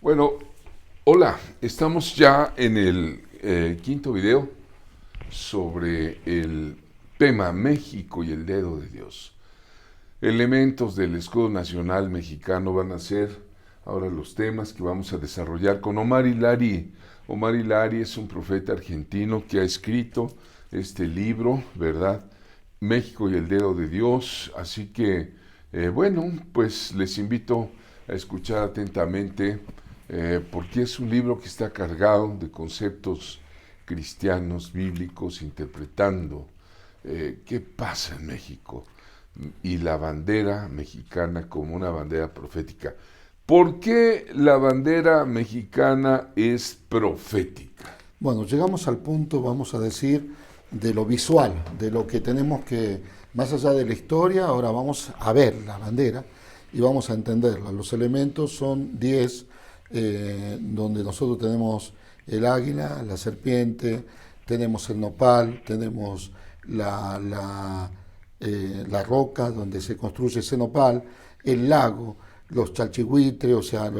Bueno, hola, estamos ya en el quinto video sobre el tema México y el dedo de Dios. Elementos del escudo nacional mexicano van a ser ahora los temas que vamos a desarrollar con Omar Hilari. Omar Hilari es un profeta argentino que ha escrito este libro, ¿verdad? México y el dedo de Dios. Así que, bueno, pues les invito a escuchar atentamente porque es un libro que está cargado de conceptos cristianos, bíblicos, interpretando qué pasa en México y la bandera mexicana como una bandera profética. ¿Por qué la bandera mexicana es profética? Bueno, llegamos al punto, vamos a decir, de lo visual, de lo que tenemos que, más allá de la historia, ahora vamos a ver la bandera y vamos a entenderla. Los elementos son 10, donde nosotros tenemos el águila, la serpiente, tenemos el nopal, tenemos la roca donde se construye ese nopal, el lago, los chalchihuitres, o sea,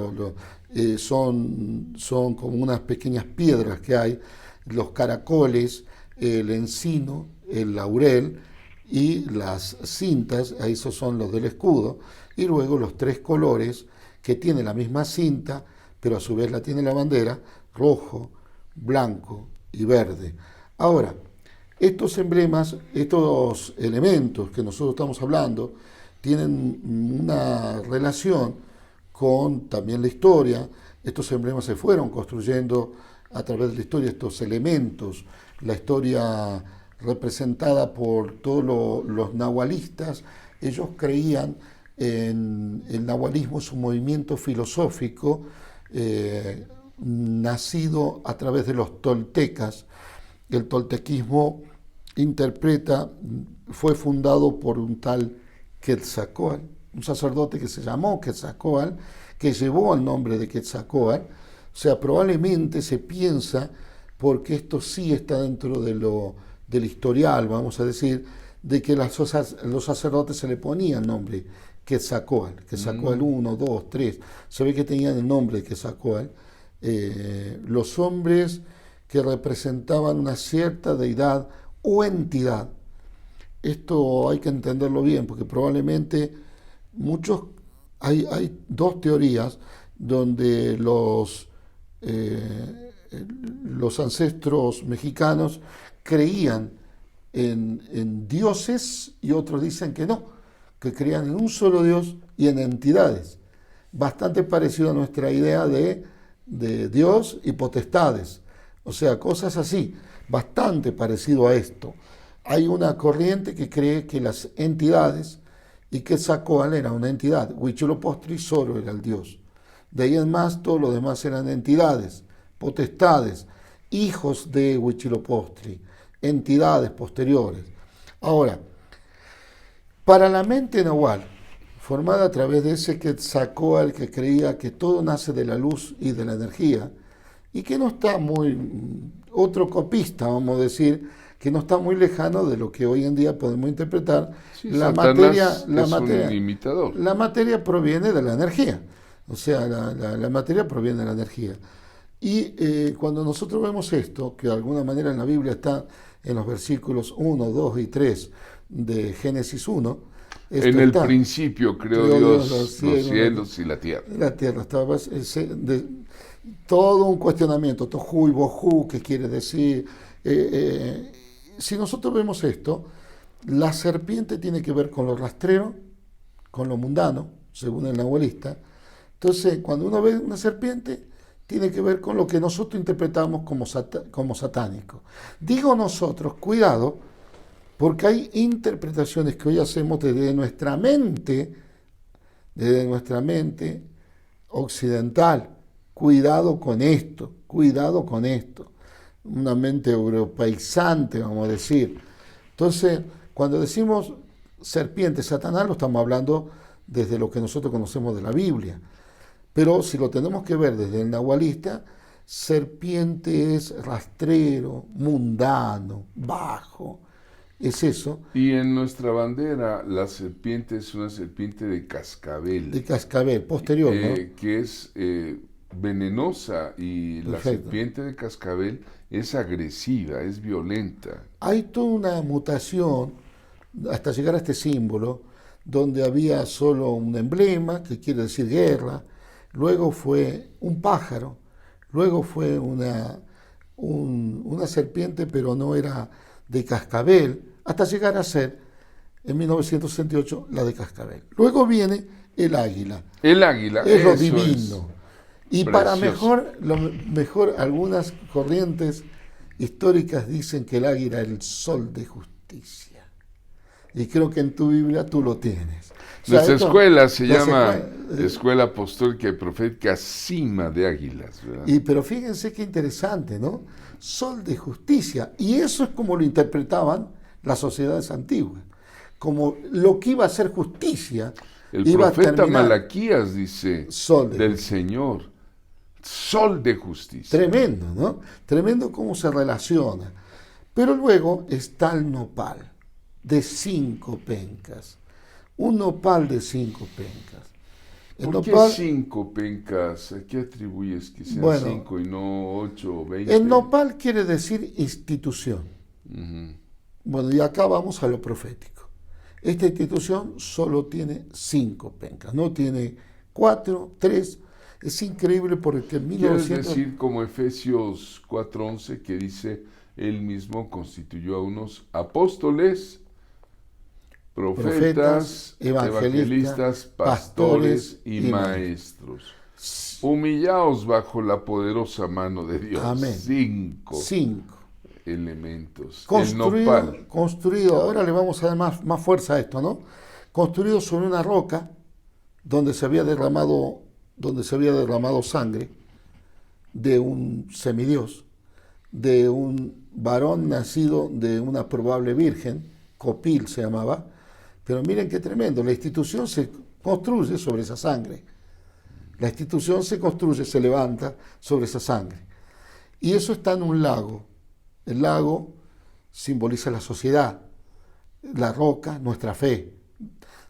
son como unas pequeñas piedras que hay, los caracoles, el encino, el laurel y las cintas, esos son los del escudo, y luego los tres colores que tiene la misma cinta, pero a su vez la tiene la bandera, rojo, blanco y verde. Ahora, estos emblemas, estos elementos que nosotros estamos hablando, tienen una relación con también la historia. Estos emblemas se fueron construyendo a través de la historia, estos elementos, la historia representada por todos los nahualistas. Ellos creían en el nahualismo, es un movimiento filosófico nacido a través de los toltecas. El toltequismo fue fundado por un tal Quetzalcóatl, un sacerdote que se llamó Quetzalcóatl, que llevó el nombre de Quetzalcóatl. O sea, probablemente se piensa, porque esto sí está dentro del historial, vamos a decir, de que los sacerdotes se le ponía el nombre Quetzalcóatl, Quetzalcóatl 1, 2, 3, se ve que tenían el nombre de Quetzalcóatl. Los hombres que representaban una cierta deidad o entidad. Esto hay que entenderlo bien, porque probablemente hay dos teorías donde los ancestros mexicanos creían en dioses y otros dicen que no, que creían en un solo Dios y en entidades. Bastante parecido a nuestra idea de Dios y potestades. O sea, cosas así, bastante parecido a esto. Hay una corriente que cree que las entidades, y que Quetzalcóatl era una entidad, Huitzilopochtli solo era el dios. De ahí en más, todos los demás eran entidades, potestades, hijos de Huitzilopochtli, entidades posteriores. Ahora, para la mente nahual, formada a través de ese Quetzalcóatl que creía que todo nace de la luz y de la energía, y que no está otro copista, vamos a decir, que no está muy lejano de lo que hoy en día podemos interpretar. Sí, Satanás es un imitador. La materia proviene de la energía, o sea, la materia proviene de la energía. Y cuando nosotros vemos esto, que de alguna manera en la Biblia está en los versículos 1, 2 y 3 de Génesis 1, en el principio creó Dios los cielos y la tierra. La tierra estaba todo un cuestionamiento, tohu y bohu, ¿qué quiere decir? Si nosotros vemos esto, la serpiente tiene que ver con lo rastrero, con lo mundano, según el nahualista. Entonces, cuando uno ve una serpiente, tiene que ver con lo que nosotros interpretamos como satánico. Digo nosotros, cuidado, porque hay interpretaciones que hoy hacemos desde nuestra mente occidental. Cuidado con esto, cuidado con esto. Una mente europeizante, vamos a decir. Entonces, cuando decimos serpiente, Satanás, lo estamos hablando desde lo que nosotros conocemos de la Biblia. Pero si lo tenemos que ver desde el nahualista, serpiente es rastrero, mundano, bajo. Es eso. Y en nuestra bandera, la serpiente es una serpiente de cascabel. De cascabel, posterior, ¿no? Que es venenosa y la Perfecto. serpiente de cascabel es agresiva, es violenta. Hay toda una mutación hasta llegar a este símbolo, donde había solo un emblema, que quiere decir guerra, luego fue un pájaro, luego fue una serpiente, pero no era de cascabel, hasta llegar a ser, en 1968, la de cascabel. Luego viene el águila, El águila, es lo eso divino. Y precioso. para mejor, algunas corrientes históricas dicen que el águila es el sol de justicia. Y creo que en tu Biblia tú lo tienes. O sea, Nuestra escuela se la llama escuela, Escuela Apostólica y Profética Cima de Águilas, ¿verdad? pero fíjense qué interesante, ¿no? Sol de justicia. Y eso es como lo interpretaban las sociedades antiguas. Como lo que iba a ser justicia, El iba a profeta terminar Malaquías dice sol de del justicia. Señor, sol de justicia. Tremendo, ¿no? Tremendo cómo se relaciona. Pero luego está el nopal de 5 pencas. Un nopal de 5 pencas. El ¿Por qué nopal, 5 pencas? ¿A qué atribuyes que sean Bueno, 5 y no 8 o 20? el nopal quiere decir institución. Ujú. Bueno, y acá vamos a lo profético. Esta institución solo tiene 5 pencas, no tiene 4, 3. Es increíble porque en ¿Quieres 1900... decir como Efesios 4:11 que dice, él mismo constituyó a unos apóstoles, profetas, evangelistas, pastores y maestros? Humillaos bajo la poderosa mano de Dios. Amén. 5 5. elementos. El nopal. Construido, ahora le vamos a dar más fuerza a esto, ¿no? Construido sobre una roca donde se había derramado sangre de un semidios, de un varón nacido de una probable virgen, Copil se llamaba, pero miren qué tremendo, la institución se construye sobre esa sangre, la institución se construye, se levanta sobre esa sangre, y eso está en un lago. El lago simboliza la sociedad, la roca, nuestra fe.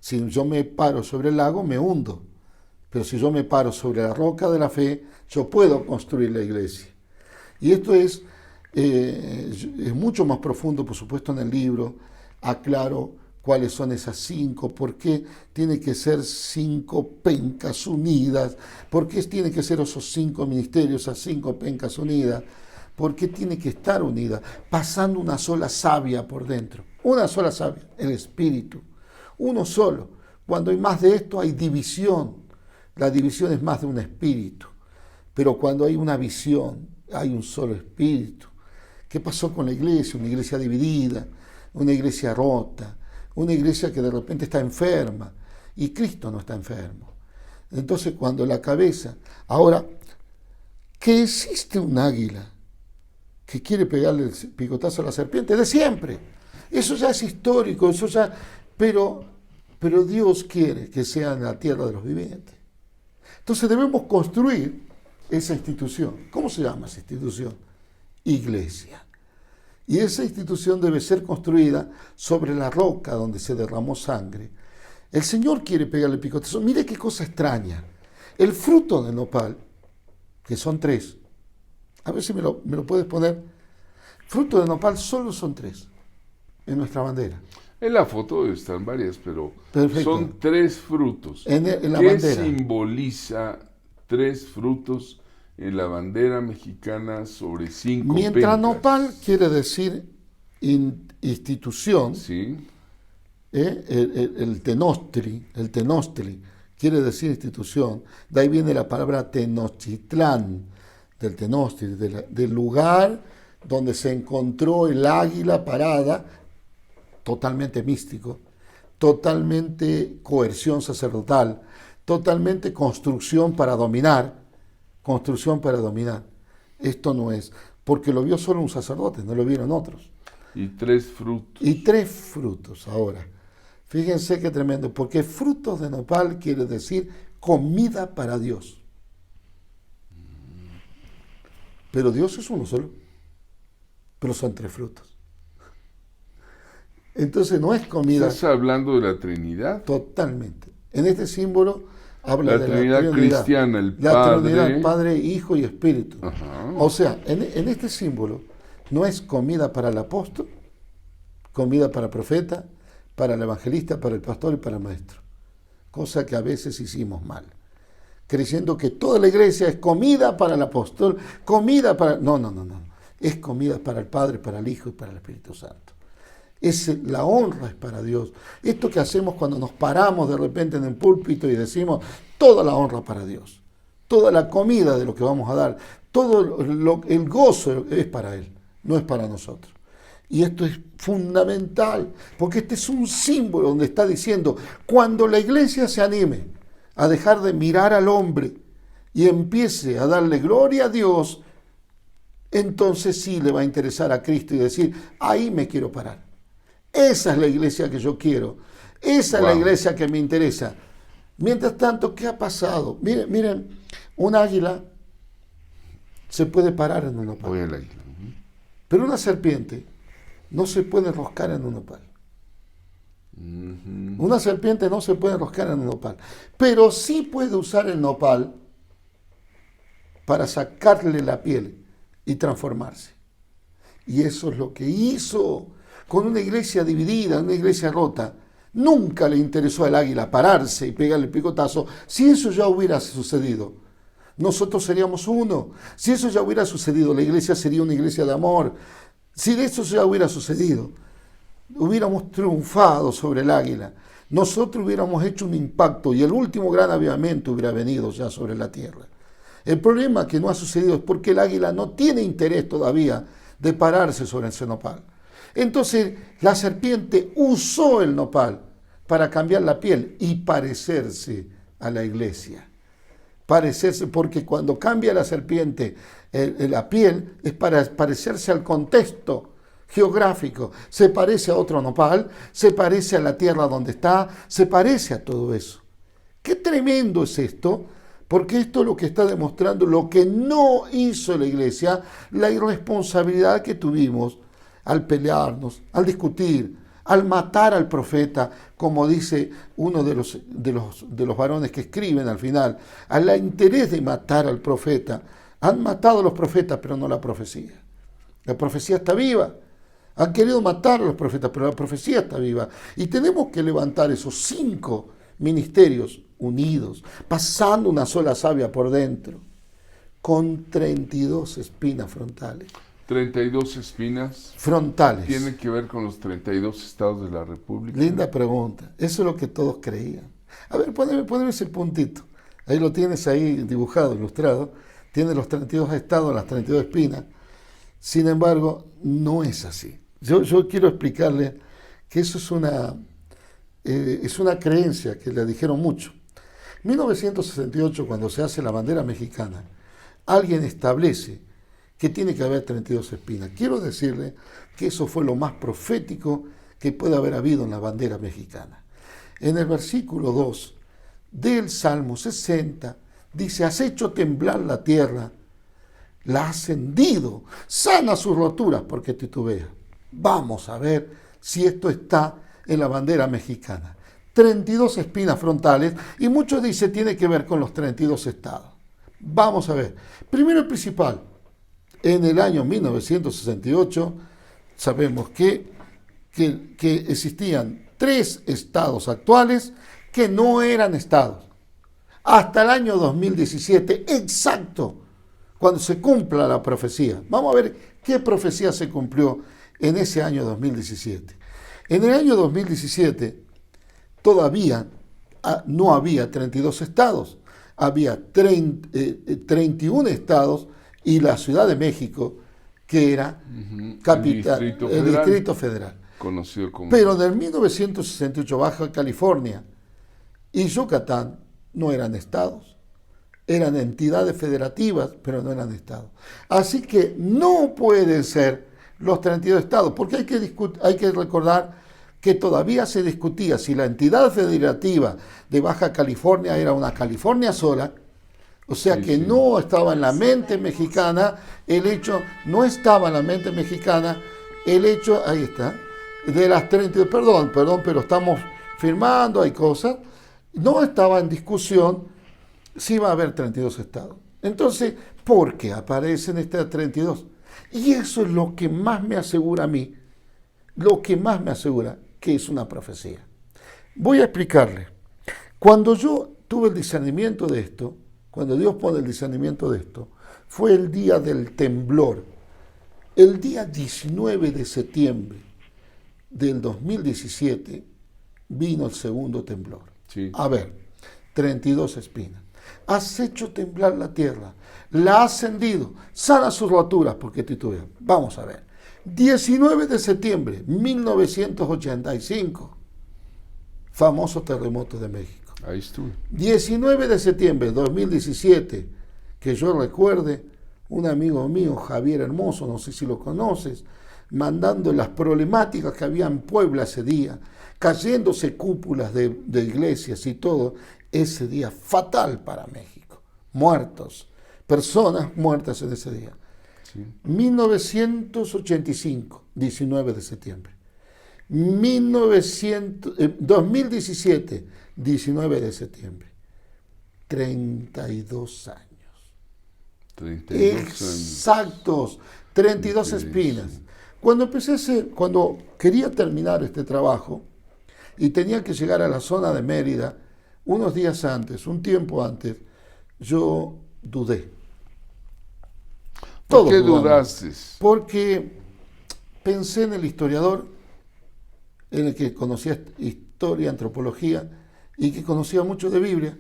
Si yo me paro sobre el lago, me hundo. Pero si yo me paro sobre la roca de la fe, yo puedo construir la iglesia. Y esto es mucho más profundo, por supuesto, en el libro. Aclaro cuáles son esas 5, por qué tiene que ser 5 pencas unidas, por qué tiene que ser esos 5 ministerios, esas 5 pencas unidas. ¿Por qué tiene que estar unida? Pasando una sola savia por dentro. Una sola savia, el Espíritu. Uno solo. Cuando hay más de esto hay división. La división es más de un espíritu. Pero cuando hay una visión, hay un solo espíritu. ¿Qué pasó con la iglesia? Una iglesia dividida, una iglesia rota, una iglesia que de repente está enferma. Y Cristo no está enfermo. Entonces cuando la cabeza... Ahora, que existe un águila que quiere pegarle el picotazo a la serpiente, de siempre. Eso ya es histórico, eso ya... Pero Dios quiere que sea en la tierra de los vivientes. Entonces debemos construir esa institución. ¿Cómo se llama esa institución? Iglesia. Y esa institución debe ser construida sobre la roca donde se derramó sangre. El Señor quiere pegarle el picotazo. Mire qué cosa extraña. El fruto del nopal, que son 3, a ver si me lo puedes poner. Fruto de nopal solo son 3 en nuestra bandera. En la foto están varias, pero Perfecto. son 3 frutos. En la ¿Qué bandera. simboliza 3 frutos en la bandera mexicana sobre 5 Mientras pencas? nopal quiere decir institución, Sí. el tenostri quiere decir institución, de ahí viene la palabra Tenochtitlán, del tenostri, del lugar donde se encontró el águila parada, totalmente místico, totalmente coerción sacerdotal, totalmente construcción para dominar. Esto no es, porque lo vio solo un sacerdote, no lo vieron otros. Y 3 frutos. Y 3 frutos ahora. Fíjense qué tremendo, porque frutos de nopal quiere decir comida para Dios. Pero Dios es uno solo, pero son 3 frutos. Entonces no es comida ¿Estás hablando de la Trinidad? totalmente. En este símbolo habla La de Trinidad la Trinidad cristiana, el la Padre. Trinidad, Padre, Hijo y Espíritu. Ajá. O sea, en este símbolo no es comida para el apóstol, comida para el profeta, para el evangelista, para el pastor y para el maestro. Cosa que a veces hicimos mal, creyendo que toda la iglesia es comida para el apóstol, comida para... No, no, no, no. Es comida para el Padre, para el Hijo y para el Espíritu Santo. La honra es para Dios. Esto que hacemos cuando nos paramos de repente en el púlpito y decimos toda la honra para Dios, toda la comida de lo que vamos a dar, todo el gozo es para Él, no es para nosotros. Y esto es fundamental, porque este es un símbolo donde está diciendo, cuando la iglesia se anime a dejar de mirar al hombre y empiece a darle gloria a Dios, entonces sí le va a interesar a Cristo y decir, ahí me quiero parar. Esa es la iglesia que yo quiero, esa es la iglesia que me interesa. Mientras tanto, ¿qué ha pasado? Miren, un águila se puede parar en un nopal, Voy al águila. pero una serpiente no se puede enroscar en un nopal. Una serpiente no se puede enroscar en un nopal, pero sí puede usar el nopal para sacarle la piel y transformarse. Y eso es lo que hizo con una iglesia dividida, una iglesia rota. Nunca le interesó al águila pararse y pegarle el picotazo. Si eso ya hubiera sucedido, nosotros seríamos uno. Si eso ya hubiera sucedido, la iglesia sería una iglesia de amor. Si de eso ya hubiera sucedido, hubiéramos triunfado sobre el águila. Nosotros hubiéramos hecho un impacto y el último gran avivamiento hubiera venido ya sobre la tierra. El problema que no ha sucedido es porque el águila no tiene interés todavía de pararse sobre ese nopal. Entonces la serpiente usó el nopal para cambiar la piel y parecerse a la iglesia. Parecerse, porque cuando cambia la serpiente la piel es para parecerse al contexto geográfico. Se parece a otro nopal, se parece a la tierra donde está, se parece a todo eso. Qué tremendo es esto, porque esto es lo que está demostrando lo que no hizo la iglesia, la irresponsabilidad que tuvimos al pelearnos, al discutir, al matar al profeta, como dice uno de los varones que escriben al final, al interés de matar al profeta. Han matado a los profetas, pero no la profecía. La profecía está viva. Han querido matar a los profetas, pero la profecía está viva. Y tenemos que levantar esos 5 ministerios unidos, pasando una sola savia por dentro, con 32 espinas frontales. 32 espinas. Frontales. ¿Tiene que ver con los 32 estados de la República? Linda pregunta. Eso es lo que todos creían. A ver, poneme ese puntito. Ahí lo tienes ahí dibujado, ilustrado. Tiene los 32 estados, las 32 espinas. Sin embargo, no es así. Yo quiero explicarle que eso es una creencia que le dijeron mucho. En 1968, cuando se hace la bandera mexicana, alguien establece que tiene que haber 32 espinas. Quiero decirle que eso fue lo más profético que puede haber habido en la bandera mexicana. En el versículo 2 del Salmo 60 dice, has hecho temblar la tierra, la has hendido, sana sus roturas porque titubea. Vamos a ver si esto está en la bandera mexicana. 32 espinas frontales y muchos dicen tiene que ver con los 32 estados. Vamos a ver. Primero y principal, en el año 1968 sabemos que existían 3 estados actuales que no eran estados. Hasta el año 2017, exacto, cuando se cumpla la profecía. Vamos a ver qué profecía se cumplió en ese año 2017. En el año 2017 todavía no había 32 estados, había 31 estados y la Ciudad de México, que era capital, el Distrito Federal. Conocido como... Pero en el 1968 Baja California y Yucatán no eran estados, eran entidades federativas, pero no eran estados. Así que no pueden ser los 32 estados, porque hay que recordar que todavía se discutía si la entidad federativa de Baja California era una California sola, o sea sí, que sí. No estaba en la mente mexicana el hecho, ahí está, de las 32, perdón, pero estamos firmando, hay cosas, no estaba en discusión sí va a haber 32 estados. Entonces, ¿por qué aparecen estas 32? Y eso es lo que más me asegura a mí, lo que más me asegura que es una profecía. Voy a explicarle. Cuando yo tuve el discernimiento de esto, cuando Dios pone el discernimiento de esto, fue el día del temblor. El día 19 de septiembre del 2017 vino el segundo temblor. Sí. A ver, 32 espinas. Has hecho temblar la tierra, la has hendido, sana sus roturas porque titubean. Vamos a ver. 19 de septiembre 1985, famoso terremoto de México. Ahí estuve. 19 de septiembre de 2017, que yo recuerde, un amigo mío, Javier Hermoso, no sé si lo conoces, mandando las problemáticas que había en Puebla ese día, cayéndose cúpulas de iglesias y todo, ese día fatal para México. Muertos, personas muertas en ese día. Sí. 1985, 19 de septiembre. 2017, 19 de septiembre. 32 años. 32 años. Exactos, 32 espinas. Cuando quería terminar este trabajo y tenía que llegar a la zona de Mérida, unos días antes, un tiempo antes, yo dudé. ¿Por qué dudamos. dudaste? Porque pensé en el historiador, en el que conocía historia, antropología, y que conocía mucho de Biblia.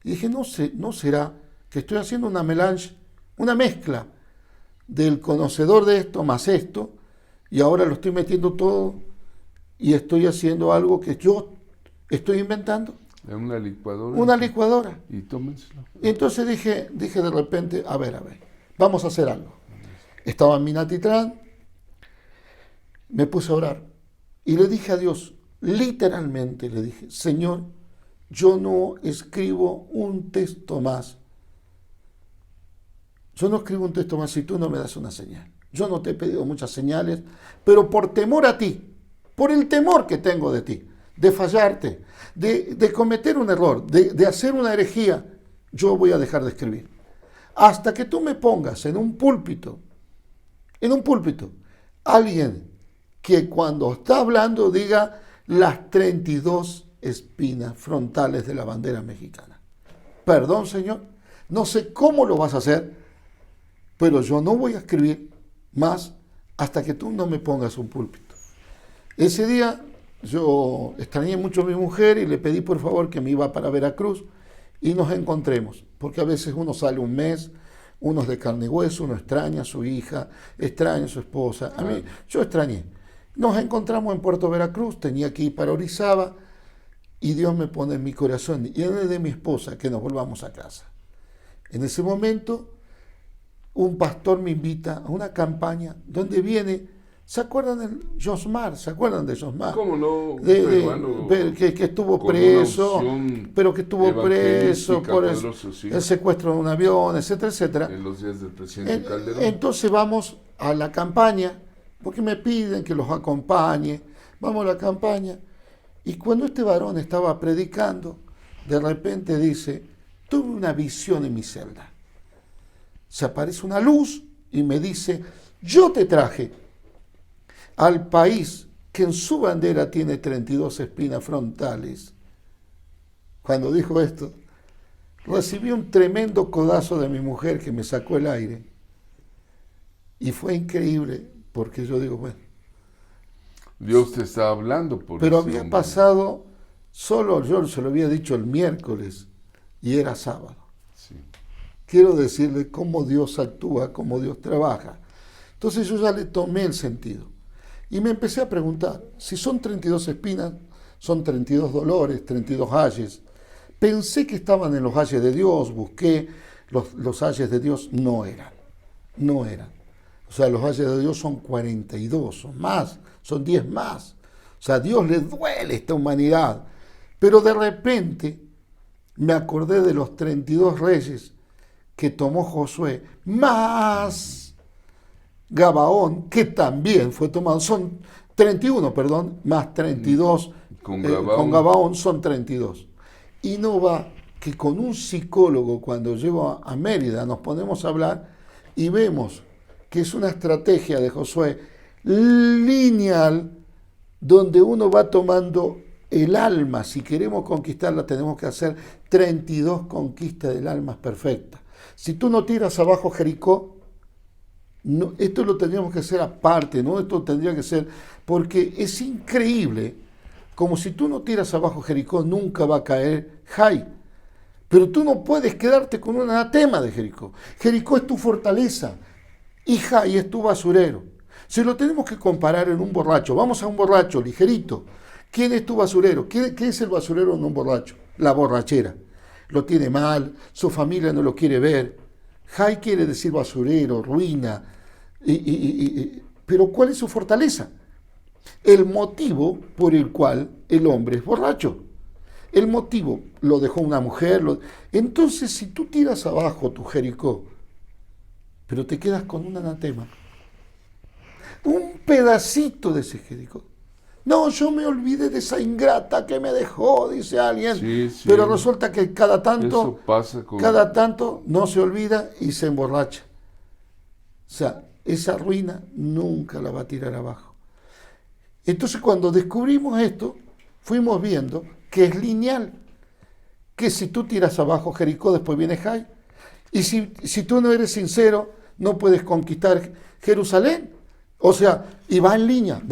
Y dije, no será que estoy haciendo una melange, una mezcla del conocedor de esto más esto, y ahora lo estoy metiendo todo y estoy haciendo algo que yo estoy inventando. En una licuadora. Una licuadora. Y tómenselo. Y entonces dije de repente, a ver, vamos a hacer algo. Estaba en Minatitlán, me puse a orar y le dije a Dios, literalmente le dije, Señor, yo no escribo un texto más. Yo no escribo un texto más si tú no me das una señal. Yo no te he pedido muchas señales, pero por temor a ti, por el temor que tengo de ti, de fallarte, de cometer un error, de hacer una herejía, yo voy a dejar de escribir. Hasta que tú me pongas en un púlpito, alguien que cuando está hablando diga las 32 espinas frontales de la bandera mexicana. Perdón, Señor, no sé cómo lo vas a hacer, pero yo no voy a escribir más hasta que tú no me pongas un púlpito. Ese día yo extrañé mucho a mi mujer y le pedí por favor que me iba para Veracruz y nos encontremos, porque a veces uno sale un mes, uno es de carne y hueso, uno extraña a su hija, extraña a su esposa. A mí, yo extrañé. Nos encontramos en Puerto Veracruz, tenía que ir para Orizaba y Dios me pone en mi corazón y en el de mi esposa que nos volvamos a casa. En ese momento, un pastor me invita a una campaña donde viene, ¿se acuerdan de Josmar? ¿Se acuerdan de Josmar? ¿Cómo no? Que estuvo preso, pero que estuvo preso por el secuestro de un avión, etcétera, etcétera. En los días del presidente Calderón. Entonces vamos a la campaña, porque me piden que los acompañe, vamos a la campaña, y cuando este varón estaba predicando, de repente dice, tuve una visión en mi celda. Se aparece una luz y me dice, yo te traje al país que en su bandera tiene 32 espinas frontales. Cuando dijo esto, recibí un tremendo codazo de mi mujer que me sacó el aire. Y fue increíble, porque yo digo, bueno. Dios te está hablando por pero ese había hombre. pasado, solo yo se lo había dicho el miércoles, y era sábado. Sí. Quiero decirle cómo Dios actúa, cómo Dios trabaja. Entonces yo ya le tomé el sentido. Y me empecé a preguntar, si son 32 espinas, son 32 dolores, 32 ayes. Pensé que estaban en los ayes de Dios, busqué los ayes de Dios, no eran. O sea, los ayes de Dios son 42, son más, son 10 más. O sea, a Dios le duele esta humanidad. Pero de repente me acordé de los 32 reyes que tomó Josué, más Gabaón, que también fue tomado, son 31, más 32, con Gabaón son 32. Y no va que con un psicólogo, cuando llego a Mérida, nos ponemos a hablar y vemos que es una estrategia de Josué lineal, donde uno va tomando el alma. Si queremos conquistarla, tenemos que hacer 32 conquistas del alma perfecta. Si tú no tiras abajo Jericó, no, esto lo tendríamos que hacer aparte, ¿no? Esto tendría que ser, porque es increíble, como si tú no tiras abajo Jericó, nunca va a caer Jai. Pero tú no puedes quedarte con un anatema de Jericó. Jericó es tu fortaleza y Jai es tu basurero. Si lo tenemos que comparar en un borracho, vamos a un borracho ligerito. ¿Quién es tu basurero? ¿Qué es el basurero en un borracho? La borrachera. Lo tiene mal, su familia no lo quiere ver. Jai quiere decir basurero, ruina. Pero ¿cuál es su fortaleza? El motivo por el cual el hombre es borracho. El motivo lo dejó una mujer. Entonces, si tú tiras abajo tu Jericó, pero te quedas con un anatema, un pedacito de ese Jericó. No, yo me olvidé de esa ingrata que me dejó, dice alguien. Sí, sí. Pero resulta que cada tanto no se olvida y se emborracha. O sea, esa ruina nunca la va a tirar abajo. Entonces, cuando descubrimos esto, fuimos viendo que es lineal, que si tú tiras abajo Jericó, después viene Jai. Y si tú no eres sincero, no puedes conquistar Jerusalén. O sea, y va en línea,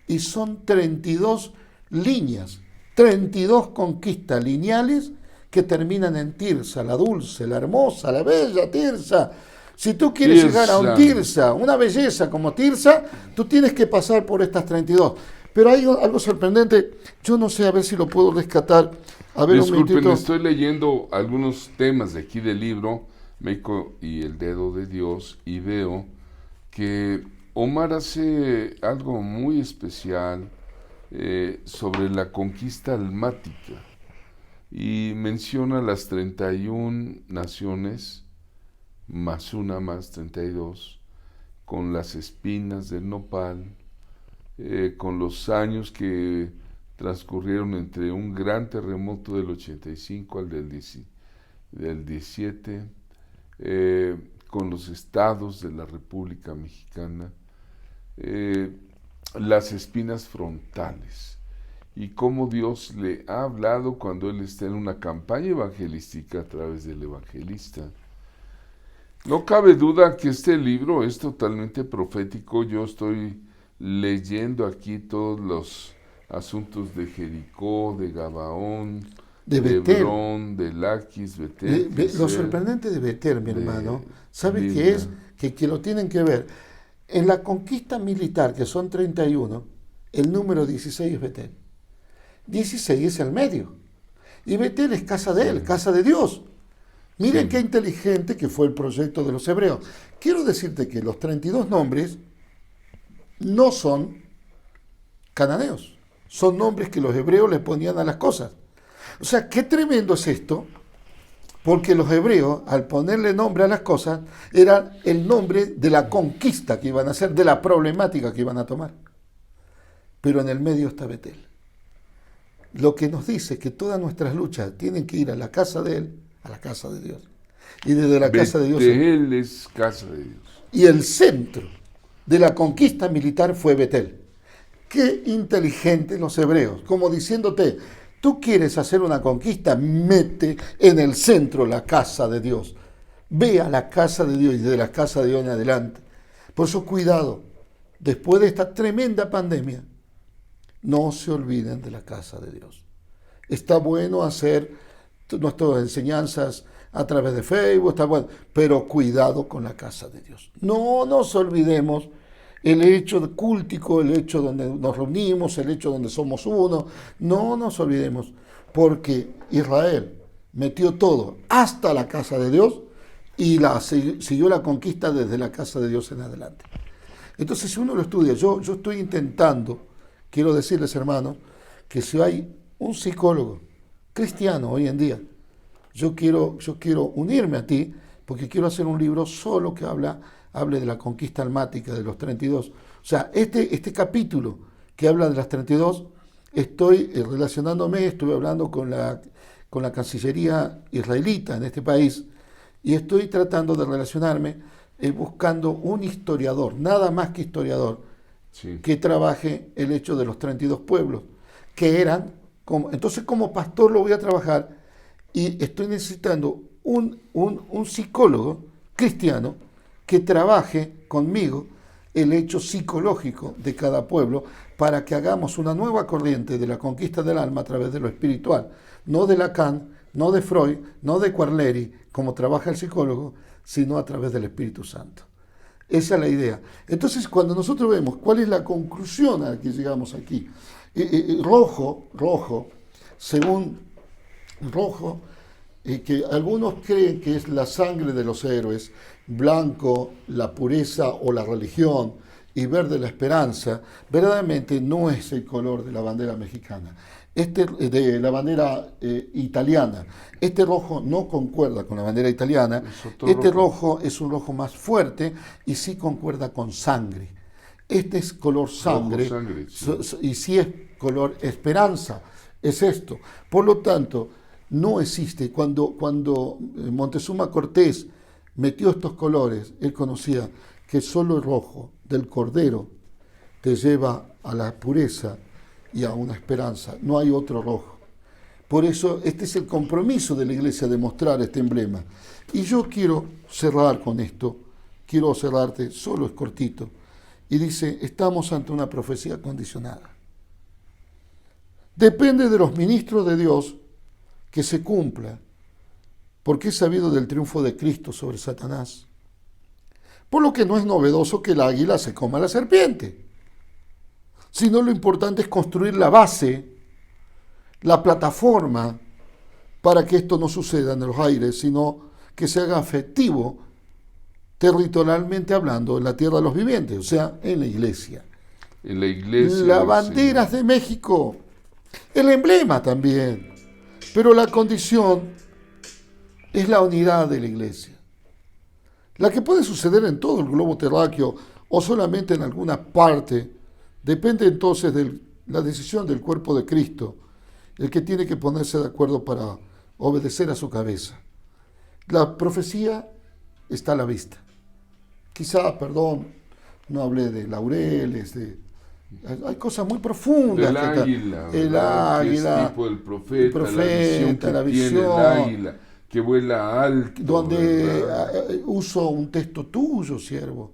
y son 32 líneas, 32 conquistas lineales que terminan en Tirsa, la dulce, la hermosa, la bella Tirsa. Si tú quieres llegar a un Tirsa, una belleza como Tirsa, tú tienes que pasar por estas 32. Pero hay algo sorprendente, yo no sé, a ver si lo puedo rescatar. A ver, disculpen, estoy leyendo algunos temas de aquí del libro, México y el dedo de Dios, y veo que Omar hace algo muy especial sobre la conquista almática y menciona las 31 naciones, más una más 32, con las espinas del nopal, con los años que transcurrieron entre un gran terremoto del 85 al del 17, con los estados de la República Mexicana, las espinas frontales, y cómo Dios le ha hablado cuando él está en una campaña evangelística a través del evangelista. No cabe duda que este libro es totalmente profético. Yo estoy leyendo aquí todos los asuntos de Jericó, de Gabaón, de Hebrón, de Laquis, Betel. Lo sorprendente de Betel, mi hermano, ¿sabe qué es? Que lo tienen que ver. En la conquista militar, que son 31, el número 16 es Betel. 16 es el medio. Y Betel es casa de él, casa de Dios. Miren qué inteligente que fue el proyecto de los hebreos. Quiero decirte que los 32 nombres no son cananeos. Son nombres que los hebreos le ponían a las cosas. O sea, qué tremendo es esto, porque los hebreos, al ponerle nombre a las cosas, era el nombre de la conquista que iban a hacer, de la problemática que iban a tomar. Pero en el medio está Betel. Lo que nos dice que todas nuestras luchas tienen que ir a la casa de Él, a la casa de Dios. Y desde la casa de Dios... Betel es casa de Dios. Y el centro de la conquista militar fue Betel. Qué inteligentes los hebreos, como diciéndote, tú quieres hacer una conquista, mete en el centro la casa de Dios. Ve a la casa de Dios y de la casa de Dios en adelante. Por eso cuidado, después de esta tremenda pandemia, no se olviden de la casa de Dios. Está bueno hacer nuestras enseñanzas a través de Facebook, está bueno, pero cuidado con la casa de Dios. No nos olvidemos el hecho cultico, el hecho donde nos reunimos, el hecho donde somos uno. No nos olvidemos, porque Israel metió todo hasta la casa de Dios y siguió la conquista desde la casa de Dios en adelante. Entonces, si uno lo estudia, yo estoy intentando, quiero decirles, hermanos, que si hay un psicólogo cristiano hoy en día, yo quiero unirme a ti, porque quiero hacer un libro solo que hable de la conquista almática de los 32. O sea, este capítulo que habla de las 32, estoy relacionándome, estuve hablando con la con la Cancillería israelita en este país y estoy tratando de relacionarme buscando un historiador, nada más que historiador, Sí. que trabaje el hecho de los 32 pueblos, que eran, entonces como pastor lo voy a trabajar y estoy necesitando un psicólogo cristiano que trabaje conmigo el hecho psicológico de cada pueblo para que hagamos una nueva corriente de la conquista del alma a través de lo espiritual, no de Lacan, no de Freud, no de Quarleri, como trabaja el psicólogo, sino a través del Espíritu Santo. Esa es la idea. Entonces, cuando nosotros vemos cuál es la conclusión a la que llegamos aquí, rojo, según rojo, que algunos creen que es la sangre de los héroes, blanco, la pureza o la religión, y verde, la esperanza, verdaderamente no es el color de la bandera mexicana, de la bandera italiana. Este rojo no concuerda con la bandera italiana, este rojo es un rojo más fuerte y sí concuerda con sangre. Este es color sangre, sí. Y sí es color esperanza, es esto. Por lo tanto, no existe. Cuando Montezuma Cortés metió estos colores, él conocía que solo el rojo del cordero te lleva a la pureza y a una esperanza. No hay otro rojo. Por eso este es el compromiso de la iglesia de mostrar este emblema. Y yo quiero cerrar con esto. Quiero cerrarte, solo es cortito. Y dice, estamos ante una profecía condicionada. Depende de los ministros de Dios que se cumpla, porque es sabido del triunfo de Cristo sobre Satanás. Por lo que no es novedoso que el águila se coma a la serpiente, sino lo importante es construir la base, la plataforma, para que esto no suceda en los aires, sino que se haga efectivo, territorialmente hablando, en la tierra de los vivientes, o sea, en la iglesia. En la iglesia. Las banderas de México, el emblema también, pero la condición es la unidad de la iglesia. La que puede suceder en todo el globo terráqueo o solamente en alguna parte, depende entonces de la decisión del cuerpo de Cristo, el que tiene que ponerse de acuerdo para obedecer a su cabeza. La profecía está a la vista. Quizá, perdón, no hablé de laureles, hay cosas muy profundas. Del águila, el águila, es tipo del profeta, la visión que tiene el águila, que vuela alto. Donde uso un texto tuyo, siervo.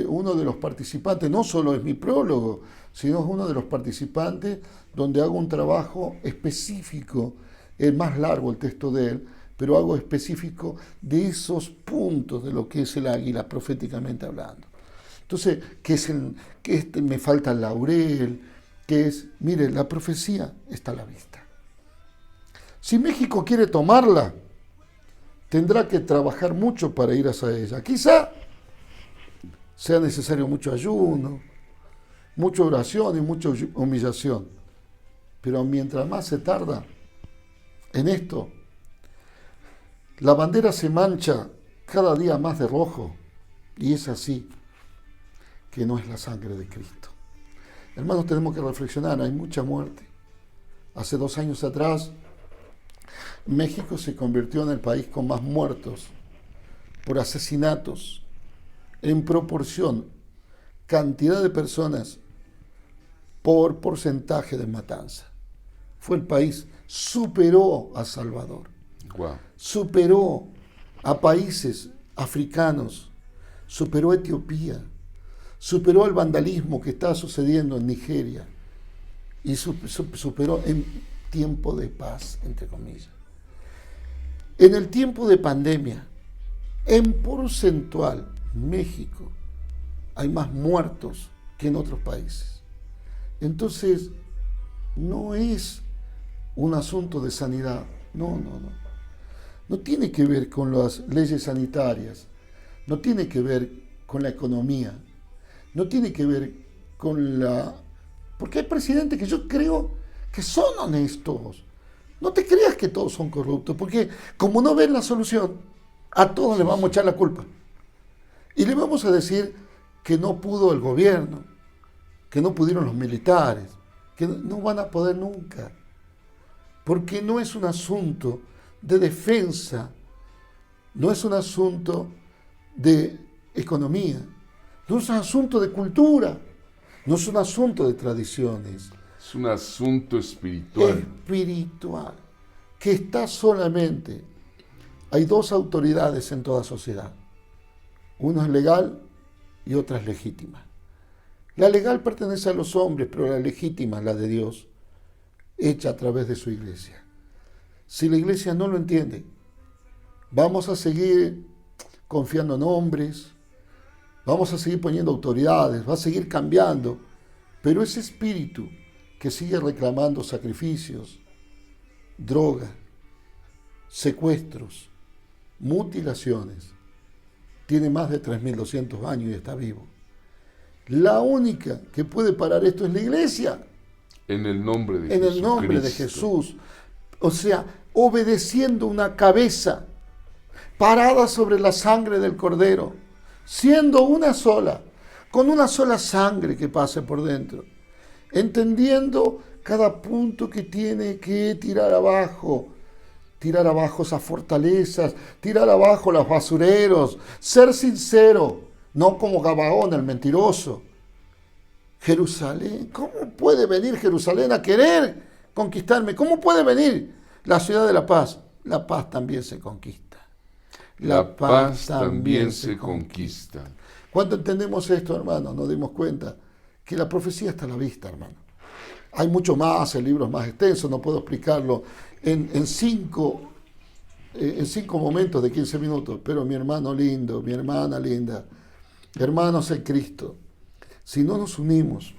Uno de los participantes, no solo es mi prólogo, sino es uno de los participantes donde hago un trabajo específico, es más largo el texto de él, pero hago específico de esos puntos de lo que es el águila proféticamente hablando. Entonces, me falta el laurel, mire, la profecía está a la vista. Si México quiere tomarla, tendrá que trabajar mucho para ir hacia ella. Quizá sea necesario mucho ayuno, mucha oración y mucha humillación. Pero mientras más se tarda en esto, la bandera se mancha cada día más de rojo. Y es así que no es la sangre de Cristo. Hermanos, tenemos que reflexionar, hay mucha muerte. Hace 2 años atrás, México se convirtió en el país con más muertos por asesinatos en proporción, cantidad de personas por porcentaje de matanza. Fue el país, superó a Salvador, Wow. superó a países africanos, superó a Etiopía, superó el vandalismo que está sucediendo en Nigeria y superó en tiempo de paz, entre comillas. En el tiempo de pandemia, en porcentual, México hay más muertos que en otros países. Entonces, no es un asunto de sanidad, no. No tiene que ver con las leyes sanitarias, no tiene que ver con la economía, no tiene que ver con porque hay presidentes que yo creo que son honestos. No te creas que todos son corruptos, porque como no ven la solución, a todos les vamos a echar la culpa. Y le vamos a decir que no pudo el gobierno, que no pudieron los militares, que no van a poder nunca. porque no es un asunto de defensa, no es un asunto de economía, no es un asunto de cultura, no es un asunto de tradiciones. Es un asunto espiritual. Espiritual, que está solamente. Hay dos autoridades en toda sociedad. Una es legal y otra es legítima. La legal pertenece a los hombres, pero la legítima es la de Dios, hecha a través de su iglesia. Si la iglesia no lo entiende, vamos a seguir confiando en hombres, vamos a seguir poniendo autoridades, va a seguir cambiando, pero ese espíritu que sigue reclamando sacrificios, droga, secuestros, mutilaciones, tiene más de 3.200 años y está vivo. La única que puede parar esto es la iglesia. En el nombre de En Jesucristo. el nombre de Jesús. O sea, obedeciendo una cabeza parada sobre la sangre del Cordero, siendo una sola, con una sola sangre que pase por dentro, entendiendo cada punto que tiene que tirar abajo esas fortalezas, tirar abajo los basureros, ser sincero, no como Gabaón, el mentiroso. Jerusalén, ¿cómo puede venir Jerusalén a querer conquistarme? ¿Cómo puede venir la ciudad de la paz? La paz también se conquista. La paz también se conquista. Cuando entendemos esto, hermano, nos dimos cuenta que la profecía está a la vista, hermano. Hay mucho más, el libro es más extenso, no puedo explicarlo en cinco momentos de 15 minutos, pero mi hermano lindo, mi hermana linda, hermanos en Cristo, si no nos unimos,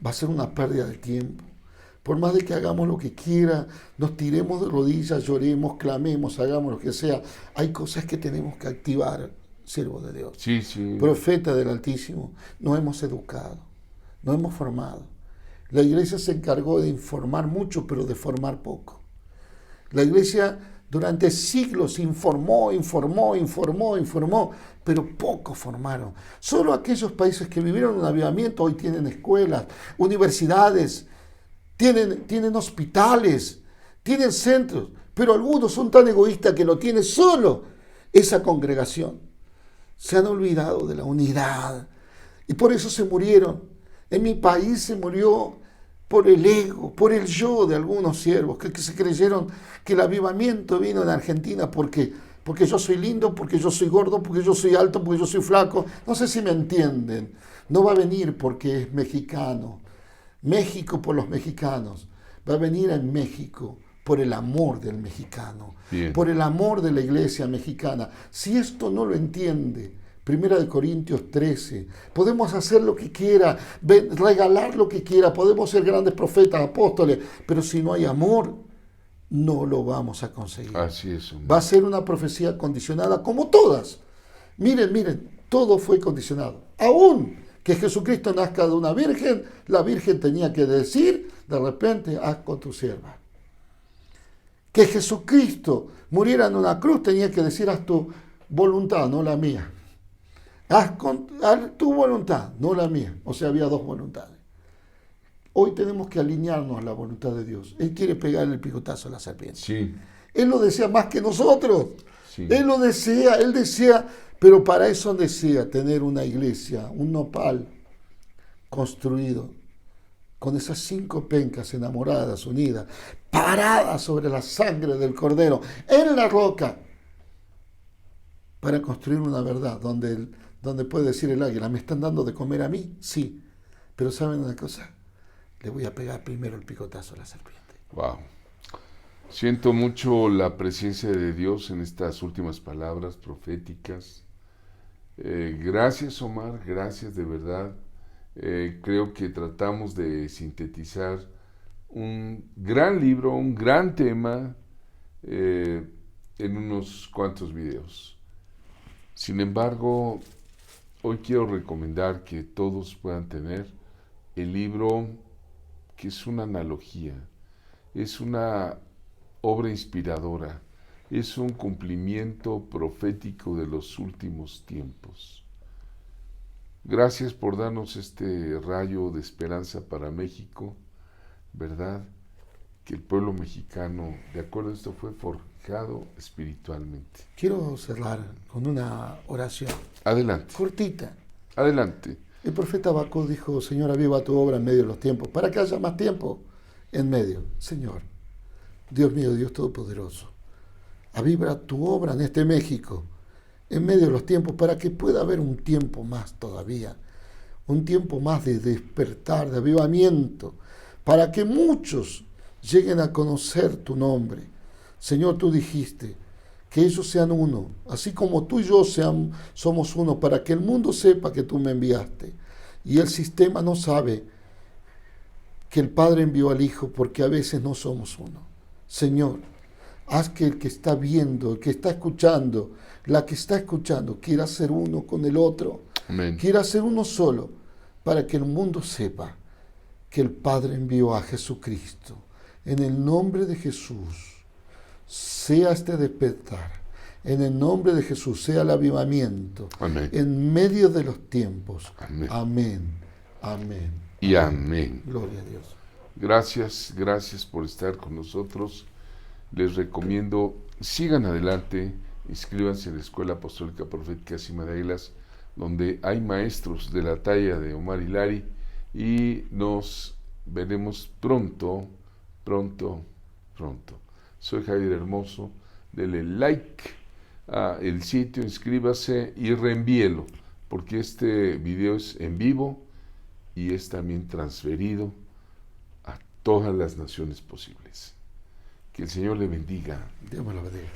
va a ser una pérdida de tiempo. Por más de que hagamos lo que quiera, nos tiremos de rodillas, lloremos, clamemos, hagamos lo que sea, hay cosas que tenemos que activar, siervo de Dios. Sí, sí. Profeta del Altísimo, nos hemos educado, nos hemos formado. La iglesia se encargó de informar mucho, pero de formar poco. La iglesia durante siglos informó, pero poco formaron. Solo aquellos países que vivieron un avivamiento hoy tienen escuelas, universidades, tienen hospitales, tienen centros, pero algunos son tan egoístas que lo tiene solo esa congregación. Se han olvidado de la unidad y por eso se murieron. En mi país se murió por el ego, por el yo de algunos siervos que se creyeron que el avivamiento vino en Argentina porque yo soy lindo, porque yo soy gordo, porque yo soy alto, porque yo soy flaco. No sé si me entienden. No va a venir porque es mexicano. México por los mexicanos. Va a venir en México por el amor del mexicano, Bien. por el amor de la iglesia mexicana. Si esto no lo entiende, 1 Corintios 13, podemos hacer lo que quiera, regalar lo que quiera, podemos ser grandes profetas, apóstoles, pero si no hay amor, no lo vamos a conseguir. Así es. Va a ser una profecía condicionada como todas. Miren, todo fue condicionado. Aún que Jesucristo nazca de una virgen, la virgen tenía que decir, de repente, haz con tu sierva. Que Jesucristo muriera en una cruz, tenía que decir, haz tu voluntad, no la mía. Haz tu voluntad, no la mía. O sea, había dos voluntades. Hoy tenemos que alinearnos a la voluntad de Dios. Él quiere pegarle el picotazo a la serpiente. Sí. Él lo desea más que nosotros. Sí. Él lo desea, él desea, pero para eso desea tener una iglesia, un nopal construido con esas 5 pencas enamoradas, unidas, paradas sobre la sangre del Cordero, en la roca, para construir una verdad donde puede decir el águila, ¿me están dando de comer a mí? Sí, pero ¿saben una cosa? Le voy a pegar primero el picotazo a la serpiente. Wow. Siento mucho la presencia de Dios en estas últimas palabras proféticas. Gracias, Omar, gracias de verdad. Creo que tratamos de sintetizar un gran libro, un gran tema en unos cuantos videos. Sin embargo, hoy quiero recomendar que todos puedan tener el libro, que es una analogía, es una obra inspiradora, es un cumplimiento profético de los últimos tiempos. Gracias por darnos este rayo de esperanza para México, ¿verdad? que el pueblo mexicano, de acuerdo a esto, fue forjado espiritualmente. Quiero cerrar con una oración Adelante, cortita. adelante. El profeta Habacuc dijo: Señor, aviva tu obra en medio de los tiempos, para que haya más tiempo en medio. Señor, Dios mío, Dios Todopoderoso, aviva tu obra en este México, en medio de los tiempos, para que pueda haber un tiempo más todavía, un tiempo más de despertar, de avivamiento, para que muchos lleguen a conocer tu nombre. Señor, tú dijiste que ellos sean uno, así como tú y yo somos uno, para que el mundo sepa que tú me enviaste. Y el sistema no sabe que el Padre envió al Hijo, porque a veces no somos uno. Señor, haz que el que está viendo, el que está escuchando, la que está escuchando, quiera ser uno con el otro. Amén. Quiera ser uno solo, para que el mundo sepa que el Padre envió a Jesucristo. En el nombre de Jesús, sea este despertar. En el nombre de Jesús, sea el avivamiento. Amén. En medio de los tiempos. Amén. Amén. Amén. Y amén. Gloria a Dios. Gracias por estar con nosotros. Les recomiendo, sigan adelante, inscríbanse en la Escuela Apostólica Profética Cima de Águilas, donde hay maestros de la talla de Omar Hilari, y nos veremos pronto. Soy Javier Hermoso. Dele like a el sitio, inscríbase y reenvíelo, porque este video es en vivo y es también transferido a todas las naciones posibles. Que el Señor le bendiga. Dios me lo bendiga.